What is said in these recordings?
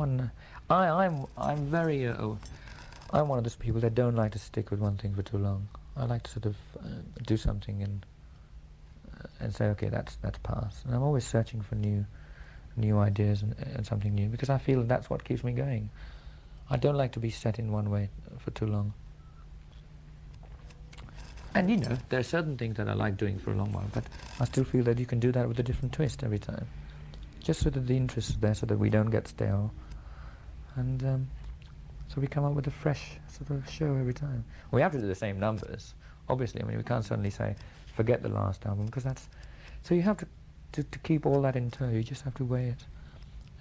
I'm very, I'm one of those people that don't like to stick with one thing for too long. I like to sort of do something and say, okay, that's past. And I'm always searching for new ideas and something new, because I feel that's what keeps me going. I don't like to be set in one way for too long. And you know, there are certain things that I like doing for a long while, but I still feel that you can do that with a different twist every time. Just so that the interest is there, so that we don't get stale. And so we come up with a fresh sort of show every time. We have to do the same numbers, obviously. I mean, we can't suddenly say, forget the last album, because that's... So you have to keep all that in tow. You just have to weigh it.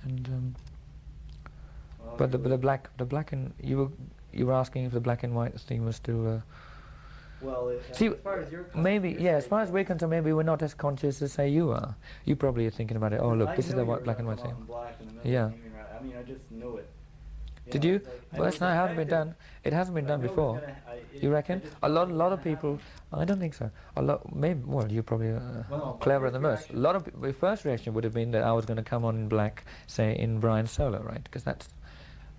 And but the black and you were asking if the black and white theme was still. Well, see, as far as you're concerned, maybe as far as we're concerned, maybe we're not as conscious as say you are. You probably are thinking about it. Oh, look, this is the black and white theme. Yeah. I mean, I just knew it. Did you? Well, that's not hasn't been done. It hasn't been done before. You reckon? A lot of people. I don't think so. A lot, maybe. Well, you're probably cleverer than most. A lot of the first reaction would have been that I was going to come on in black, say in Brian's solo, right? Because that's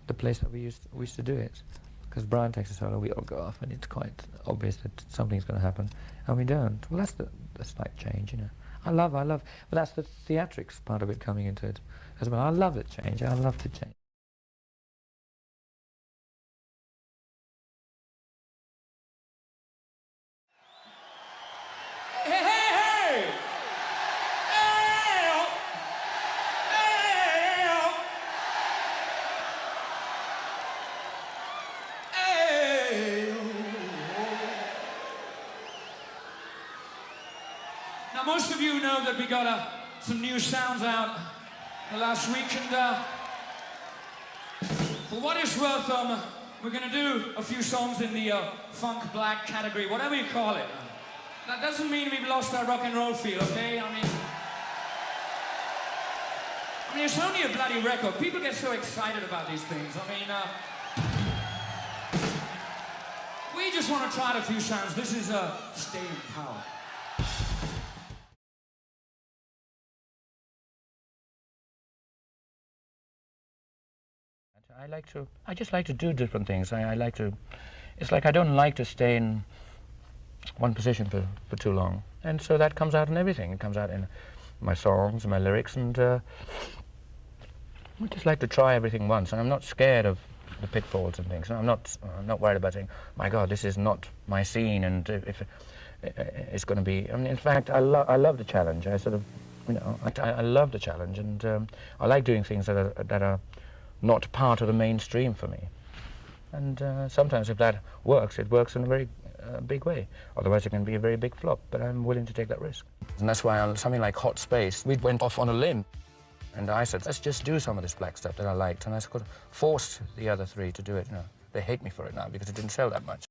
the place that we used to do it. Because Brian takes a solo, we all go off, and it's quite obvious that something's going to happen, and we don't. Well, that's the slight change, you know. I love. But that's the theatrics part of it coming into it as well. I love the change. I love the change. Now, most of you know that we got some new sounds out the last week, and for what it's worth, we're gonna do a few songs in the funk black category, whatever you call it. That doesn't mean we've lost our rock and roll feel, okay? I mean, it's only a bloody record. People get so excited about these things. I mean, we just want to try a few sounds. This is Stay in Power. I just like to do different things. I like to, it's like I don't like to stay in one position for too long. And so that comes out in everything. It comes out in my songs and my lyrics, and I just like to try everything once. And I'm not scared of the pitfalls and things. I'm not worried about saying, my God, this is not my scene, and if it's going to be, I mean, in fact, I love the challenge. I sort of, you know, I love the challenge, and I like doing things that are not part of the mainstream for me. And sometimes if that works, it works in a very big way. Otherwise it can be a very big flop, but I'm willing to take that risk. And that's why on something like Hot Space, we went off on a limb. And I said, let's just do some of this black stuff that I liked. And I sort of forced the other three to do it. You know, they hate me for it now because it didn't sell that much.